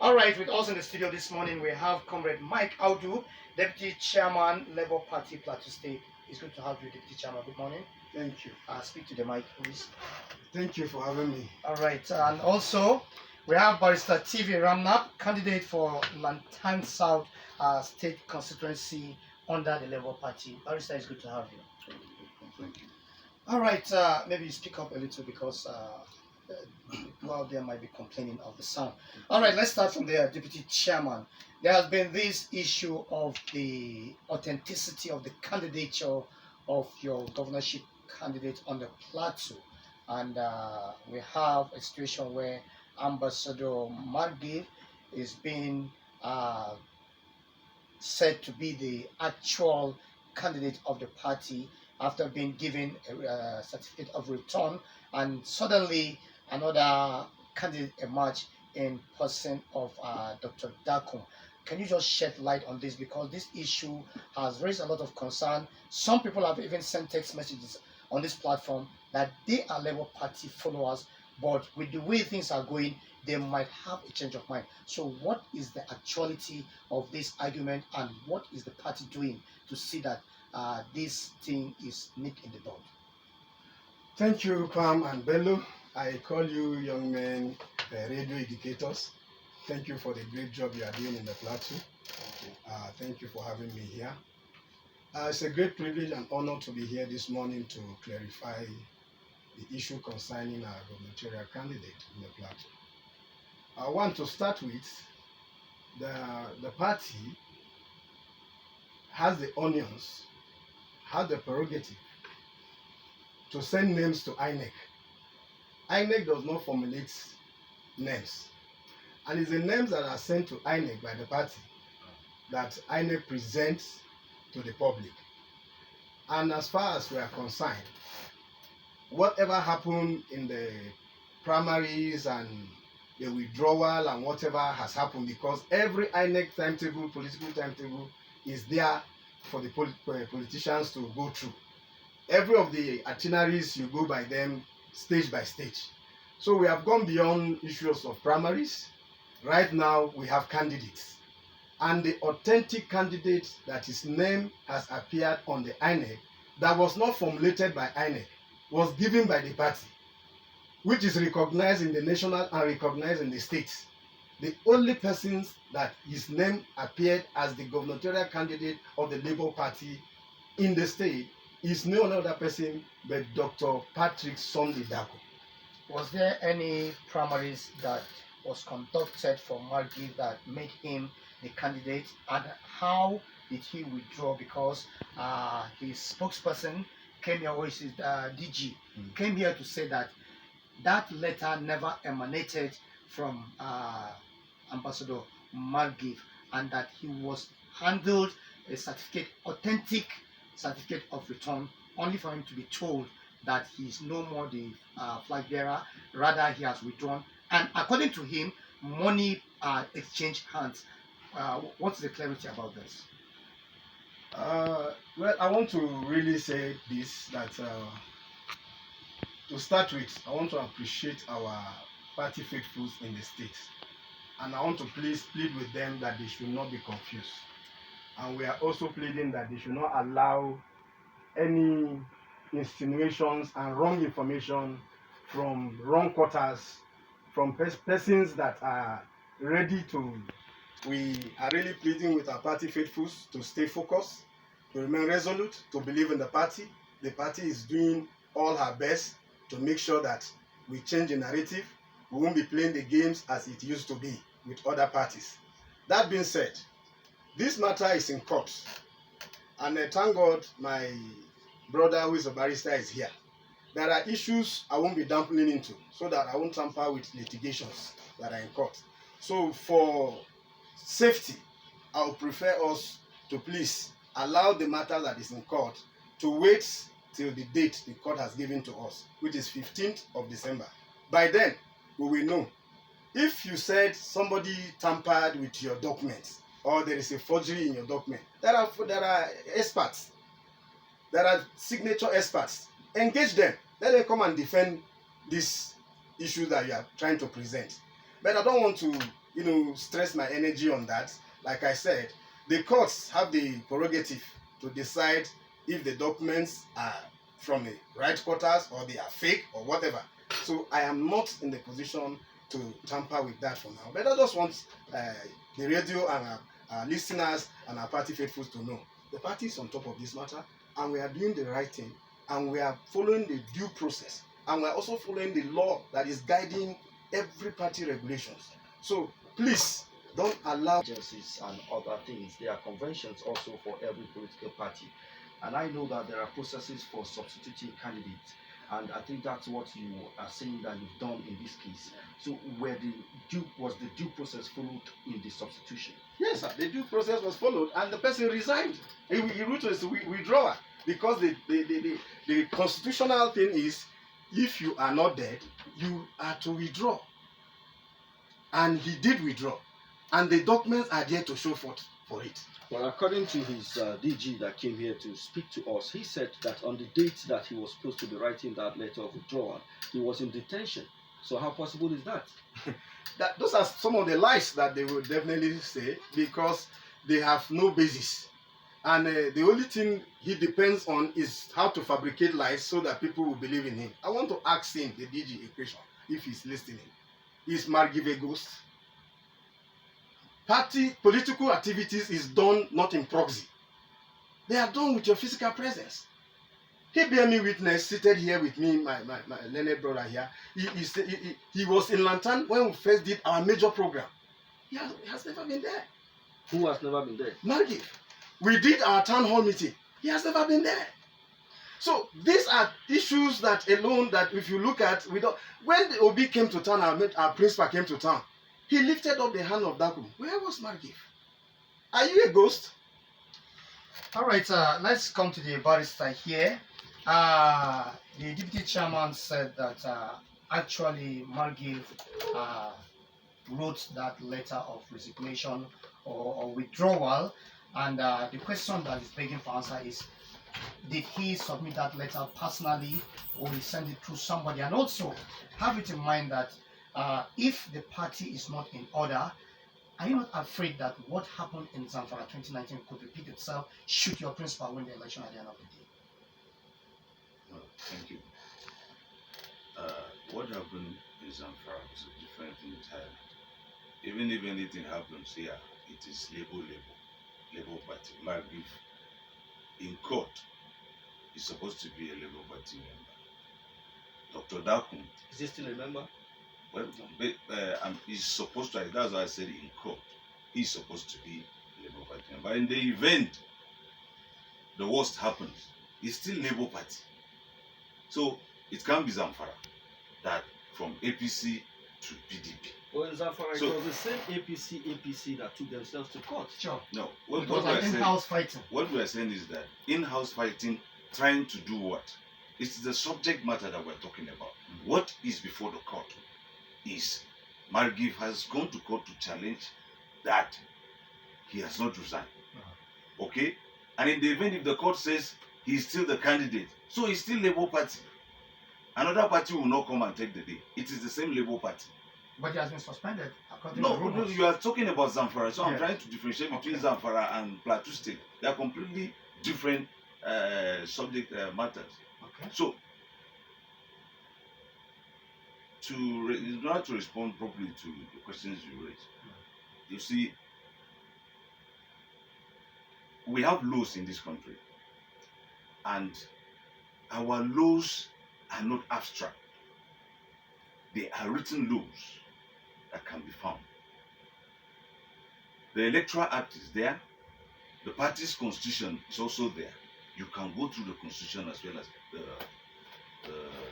All right, with us in the studio this morning, we have Comrade Mike Audu, Deputy Chairman, Labour Party, Plateau State. It's good to have you, Deputy Chairman. Good morning. Thank you. Speak to the mic, please. Thank you for having me. All right, and also we have Barrister TV Ramnap, candidate for Lantan South State Constituency under the Labour Party. Barrister, it's good to have you. Thank you. All right, maybe you speak up a little because people out there might be complaining of the sound. All right, let's start from there, Deputy Chairman. There has been this issue of the authenticity of the candidature of your governorship candidate on the plateau, and we have a situation where Ambassador Margif is being said to be the actual candidate of the party after being given a certificate of return, and suddenly another candidate emerged in person of Dr. Dakum. Can you just shed light on this, because this issue has raised a lot of concern? Some people have even sent text messages on this platform that they are Labour Party followers, but with the way things are going, they might have a change of mind. So what is the actuality of this argument, and what is the party doing to see that this thing is nipped in the bud? Thank you, Pam and Bello. I call you young men radio educators. Thank you for the great job you are doing in the plateau. Thank you for having me here. It's a great privilege and honor to be here this morning to clarify the issue concerning our gubernatorial candidate in the plateau. I want to start with the party has the onions, has the prerogative to send names to INEC. INEC does not formulate names, and it's the names that are sent to INEC by the party that INEC presents to the public. And as far as we are concerned, whatever happened in the primaries and the withdrawal and whatever has happened, because every INEC timetable, political timetable, is there for the politicians to go through. Every of the itineraries, you go by them stage by stage. So we have gone beyond issues of primaries. Right now we have candidates, and the authentic candidate that his name has appeared on the INEC, that was not formulated by INEC, was given by the party, which is recognized in the national and recognized in the states. The only persons that his name appeared as the gubernatorial candidate of the Labour Party in the state is no other person but Dr. Patrick Sunday Dakum. Was there any primaries that was conducted for Margif that made him the candidate, and how did he withdraw? Because his spokesperson came here, or his DG came here to say that that letter never emanated from Ambassador Margif, and that he was handled a certificate, authentic certificate of return, only for him to be told that he is no more the flag bearer, rather he has withdrawn. And according to him, money exchanged hands. What's the clarity about this? Well, I want to really say this, that to start with, I want to appreciate our party faithfuls in the state, and I want to plead with them that they should not be confused. And we are also pleading that they should not allow any insinuations and wrong information from wrong quarters, from persons that are ready to. We are really pleading with our party faithfuls to stay focused, to remain resolute, to believe in the party. The party is doing all her best to make sure that we change the narrative. We won't be playing the games as it used to be with other parties. That being said, this matter is in court, and thank God my brother who is a barrister is here. There are issues I won't be dampening into, so that I won't tamper with litigations that are in court. So for safety, I would prefer us to please allow the matter that is in court to wait till the date the court has given to us, which is 15th of December. By then, we will know. If you said somebody tampered with your documents, or there is a forgery in your document, there are experts. There are signature experts. Engage them. Let them come and defend this issue that you are trying to present. But I don't want to stress my energy on that. Like I said, the courts have the prerogative to decide if the documents are from the right quarters or they are fake or whatever. So I am not in the position to tamper with that for now. But I just want the radio and our listeners and our party faithfuls to know the party is on top of this matter, and we are doing the right thing, and we are following the due process, and we are also following the law that is guiding every party regulations. So please don't allow agencies and other things. There are conventions also for every political party. And I know that there are processes for substituting candidates. And I think that's what you are saying that you've done in this case. So was the due process followed in the substitution? Yes, sir. The due process was followed, and the person resigned. He wrote his withdrawal because the constitutional thing is, if you are not dead, you are to withdraw. And he did withdraw, and the documents are there to show forth for it. Well, according to his DG that came here to speak to us, he said that on the date that he was supposed to be writing that letter of withdrawal, he was in detention. So how possible is that? Those are some of the lies that they will definitely say, because they have no basis. And the only thing he depends on is how to fabricate lies so that people will believe in him. I want to ask him, the DG, a question, if he's listening. Is Margif a ghost? Political activities is done not in proxy. They are done with your physical presence. He bear me witness, seated here with me, my learned brother here. He was in Lantern when we first did our major program. He has never been there. Who has never been there? Margif. We did our town hall meeting. He has never been there. So these are issues that alone, that if you look at, when the OB came to town, our principal came to town, he lifted up the hand of Dakum. Where was Margif? Are you a ghost? All right, let's come to the barrister here. The deputy chairman said that actually Margif wrote that letter of resignation or withdrawal, and the question that is begging for answer is, did he submit that letter personally or he sent it through somebody? And also have it in mind that if the party is not in order, are you not afraid that what happened in Zamfara 2019 could repeat itself should your principal win the election at the end of the day? Thank you. What happened in Zamfara is a different thing entirely. Even if anything happens here, it is Labour Party. Margif in court is supposed to be a Labour Party member. Dr. Dakum, Is he still a member? well, he's supposed to, that's why I said in court, he's supposed to be Labour Party member. But in the event the worst happens, it's still Labour Party. So it can't be Zamfara that from APC to PDP. Well, in Zamfara, So- it was the same APC that took themselves to court. Sure. No, It was like we are saying- in-house fighting. what we are saying is that in-house fighting, trying to do what? It's the subject matter that we're talking about. What is before the court is Margif has gone to court to challenge that he has not resigned. Okay? And in the event if the court says he's still the candidate, so he's still Labour Party. Another party will not come and take the day. It is the same Labour Party. But he has been suspended according No, to the rules. you are talking about Zamfara, so I'm Yeah. trying to differentiate between Okay. Zamfara and Plateau State. They are completely different subject matters. Okay. So, in order to respond properly to the questions you raised, you see, we have laws in this country, and our laws are not abstract. They are written laws that can be found. The Electoral Act is there. The party's constitution is also there. You can go through the constitution as well as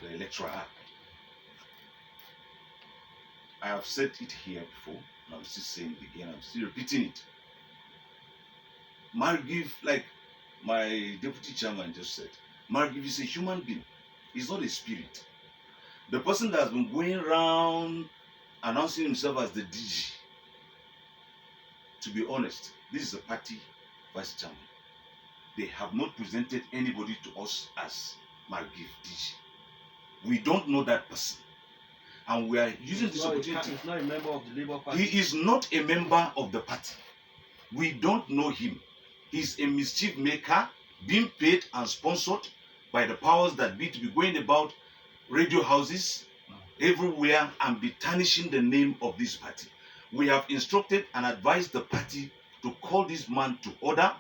the Electoral Act. I have said it here before, and I'm still saying it again, I'm still repeating it. Margif, like my deputy chairman just said, Margif is a human being. He's not a spirit. The person that has been going around announcing himself as the DG, to be honest, this is a party vice chairman. They have not presented anybody to us as Margif DG. We don't know that person. and we are using He's this not a opportunity. he's not a member of the Labour Party. He is not a member of the party. We don't know him. He's a mischief maker being paid and sponsored by the powers that be to be going about radio houses everywhere and be tarnishing the name of this party. We have instructed and advised the party to call this man to order,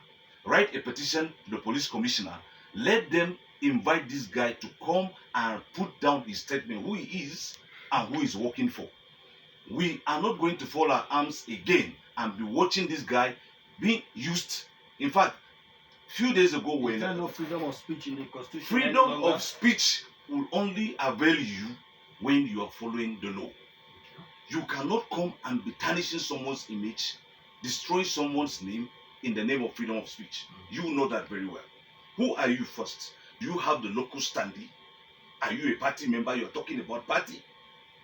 write a petition to the police commissioner, let them invite this guy to come and put down his statement, who he is and who he's working for. We are not going to fall our arms again and be watching this guy being used. In fact, few days ago, when Is there no freedom of speech in the constitution? freedom of speech will only avail you when you are following the law. You cannot come and be tarnishing someone's image, destroying someone's name in the name of freedom of speech. You know that very well. Who are you first? Do you have the local standing? Are you a party member? You're talking about party.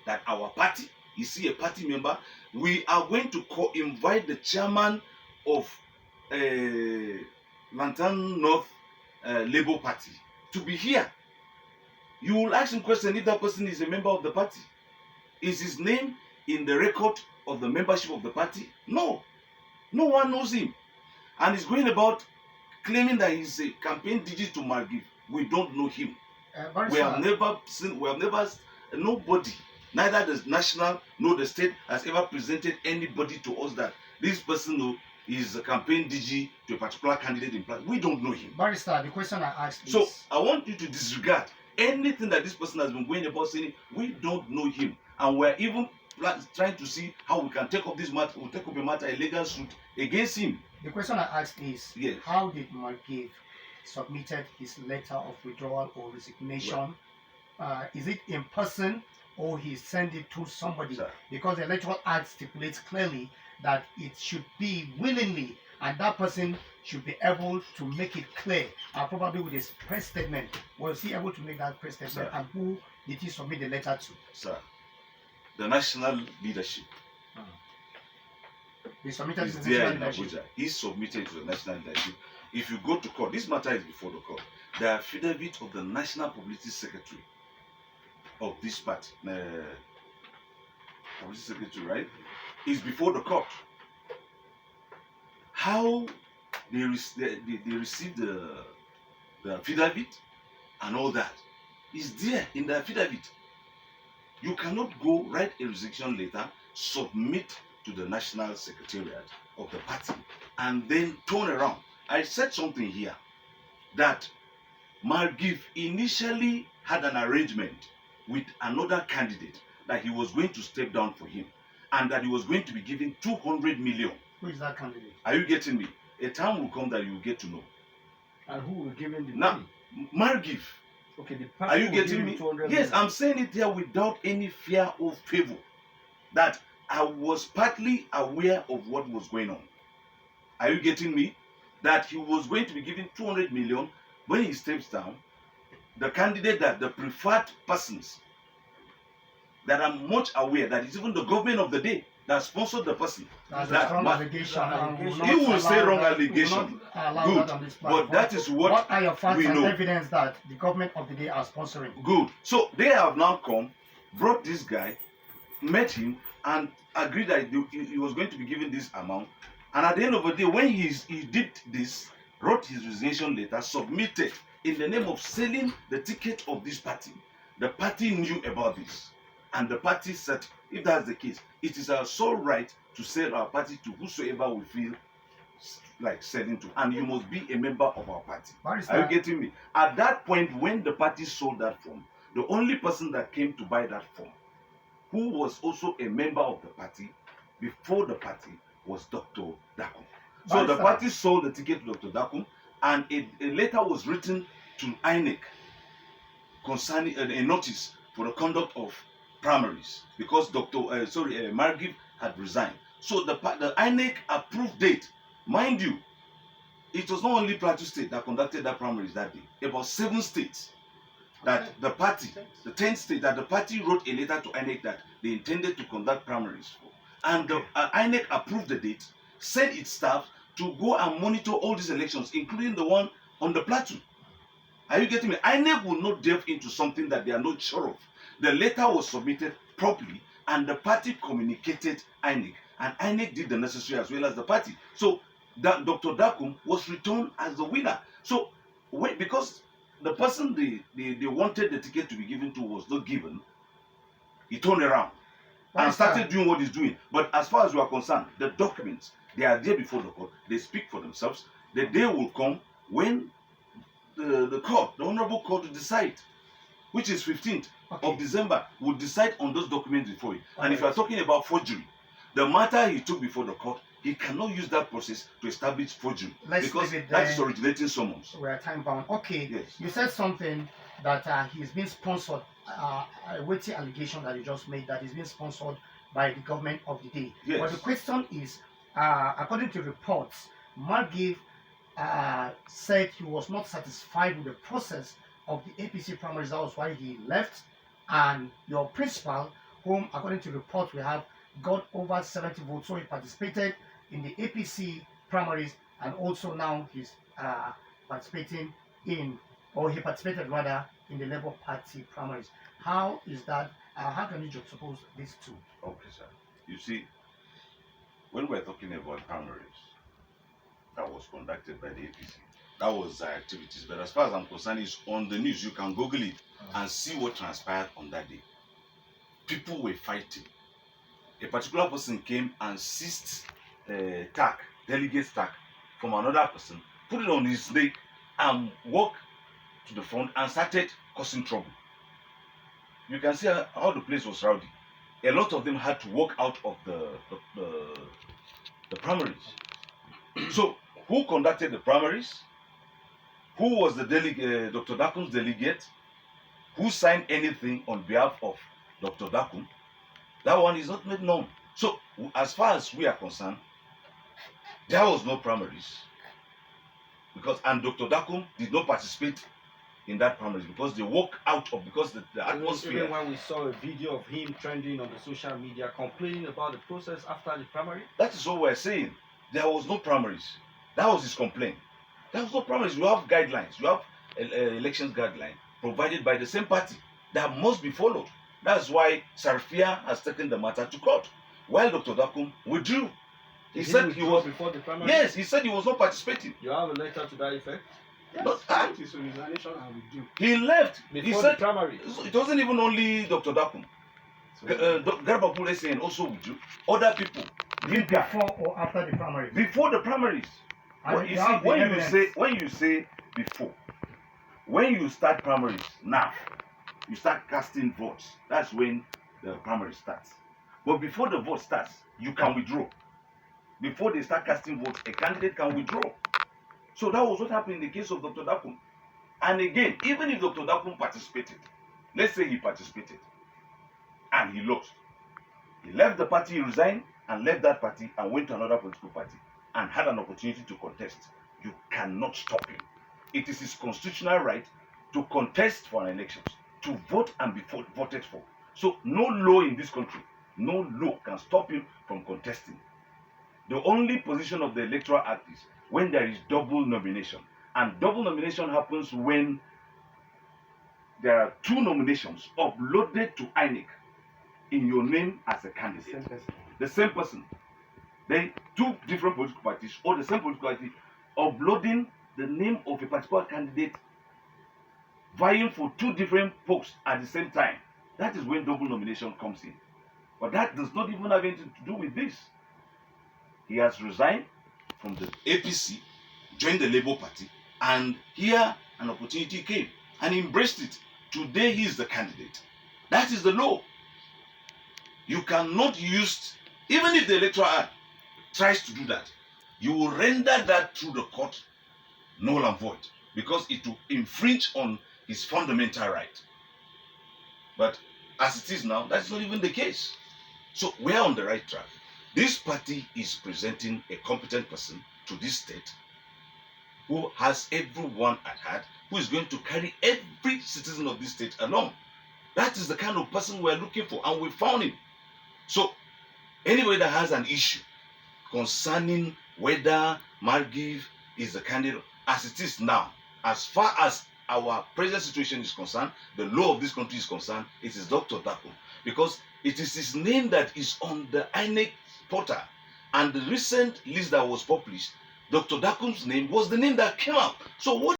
That our party, is he a party member? We are going to invite the chairman of Lantern North Labour Party to be here. You will ask him question if that person is a member of the party. Is his name in the record of the membership of the party? No. No one knows him. And he's going about claiming that he's a campaign DG to Margif. We don't know him. We have never seen, nobody, neither the national nor the state has ever presented anybody to us that this person is a campaign DG to a particular candidate in place. We don't know him. Barrister, the question I asked is... So I want you to disregard anything that this person has been going about saying. We don't know him, and we're even trying to see how we can take up this matter. We'll take up a matter, a legal suit against him. The question I asked is, yes, how did Margif submitted his letter of withdrawal or resignation? Right. Is it in person or he sent it to somebody? Sir. Because the Electoral Act stipulates clearly that it should be willingly, and that person should be able to make it clear, and probably with his press statement. Was he able to make that press statement? Sir. And who did he submit the letter to? Sir, the national leadership He submitted is to the there national in leadership. Abuja. He submitted to the national leadership. If you go to court, this matter is before the court. The affidavit of the national publicity secretary of this party, publicity secretary, right, is before the court. How they received the affidavit and all that is there in the affidavit. You cannot go write a resignation letter, submit to the national secretariat of the party, and then turn around. I said something here that Margif initially had an arrangement with another candidate that he was going to step down for him, and that he was going to be given 200 million. Who is that candidate? Are you getting me? A time will come that you will get to know. And who will give him the Now, money? Margif. Okay, the Are person you will getting give me? him 200 Yes, million. I'm saying it here without any fear or favor. That I was partly aware of what was going on. Are you getting me? That he was going to be given 200 million when he steps down. The candidate, that the preferred persons that I'm much aware that it's even the government of the day that sponsored the person. That's That a wrong ma- allegation. And we will He not will say allow wrong that- we will allegation. not allow Good. that on this But platform. that is what are your facts we and know. evidence that the government of the day are sponsoring? Good. So they have now come, brought this guy, met him, and agreed that he was going to be given this amount. And at the end of the day, when he did this, wrote his resignation letter, submitted in the name of selling the ticket of this party. The party knew about this. And the party said, if that's the case, it is our sole right to sell our party to whosoever we feel like selling to. And you must be a member of our party. Barrister, Are you getting me? At that point, when the party sold that form, the only person that came to buy that form, who was also a member of the party before the party, was Dr. Dakum. So the Barrister. party sold the ticket to Dr. Dakum, and a letter was written to INEC concerning a notice for the conduct of primaries because Margif had resigned. So the INEC approved date. Mind you, it was not only Plateau State that conducted that primaries that day. About 7 states that the party, the 10th state that the party wrote a letter to INEC that they intended to conduct primaries for. And the INEC approved the date, sent its staff to go and monitor all these elections, including the one on the plateau. Are you getting me? INEC will not delve into something that they are not sure of. The letter was submitted properly, and the party communicated INEC, and INEC did the necessary as well as the party. So that Dr. Dakum was returned as the winner. So because the person they wanted the ticket to be given to was not given, he turned around and started doing what he's doing. But as far as we are concerned, the documents, they are there before the court. They speak for themselves. The day will come when the court, the honorable court, will decide, which is 15th of December, will decide on those documents before it. And if you are talking about forgery, the matter he took before the court, he cannot use that process to establish forgery, because that is originating summons. We are time bound. Okay. Yes. You said something that he's been sponsored, a weighty allegation that you just made, that he's been sponsored by the government of the day. Yes. But the question is, according to reports, Margif said he was not satisfied with the process of the APC primaries. That was why he left. And your principal, whom according to reports we have, got over 70 votes, so he participated in the APC primaries, and also now he's participating in, or he participated rather, in the Labour Party primaries. How is that? How can you juxtapose these two? Okay, sir. You see, when we're talking about primaries that was conducted by the APC, that was their activities. But as far as I'm concerned, it's on the news. You can Google it and see what transpired on that day. People were fighting. A particular person came and seized delegate's tag from another person, put it on his neck, and walked to the front and started causing trouble. You can see how the place was rowdy. A lot of them had to walk out of the primaries. So, who conducted the primaries? Who was the delegate, Dr. Dakum's delegate? Who signed anything on behalf of Dr. Dakum? That one is not made known. So, as far as we are concerned, there was no primaries. And Dr. Dakum did not participate in that primaries because they walked out of, because the atmosphere. Even when we saw a video of him trending on the social media complaining about the process after the primary. That is what we're saying. There was no primaries. That was his complaint. There was no primaries. You have guidelines. You have elections guidelines provided by the same party that must be followed. That's why Sarfia has taken the matter to court, while Dr. Dakum withdrew. He said he was before the primary. Yes, he said he was not participating. You have a letter to that effect? Yes, But his resignation and withdrew. he left. Before He the said primary. it wasn't even only Dr. Dakum. Garba Pulesian also withdrew. Other people did that Before or after the primaries? before the primaries. And You you see, have the when evidence. you say before, when you start primaries now, you start casting votes. That's when the primary starts. But before the vote starts, you can withdraw. Before they start casting votes, a candidate can withdraw. So that was what happened in the case of Dr. Dakum. And again, even if Dr. Dakum participated, let's say he participated and he lost, he left the party, he resigned and left that party and went to another political party and had an opportunity to contest. You cannot stop him. It is his constitutional right to contest for an election, to vote and be voted for. So no law in this country, no law can stop him from contesting. The only position of the Electoral Act is when there is double nomination. And double nomination happens when there are two nominations uploaded to INEC in your name as a candidate. The same person. Then two different political parties or the same political party uploading the name of a particular candidate vying for two different posts at the same time. That is when double nomination comes in. But that does not even have anything to do with this. He has resigned from the APC, joined the Labour Party, and here an opportunity came and he embraced it. Today he is the candidate. That is the law. You cannot use, even if the Electoral Act tries to do that, you will render that through the court null and void because it will infringe on his fundamental right. But as it is now, that's not even the case. So we are on the right track. This party is presenting a competent person to this state who has everyone at heart, who is going to carry every citizen of this state along. That is the kind of person we are looking for, and we found him. So anybody that has an issue concerning whether Margif is the candidate, as it is now, as far as our present situation is concerned, the law of this country is concerned, it is Dr. Dakum. Because It is his name that is on the INEC portal. And the recent list that was published, Dr. Dakum's name was the name that came out. So what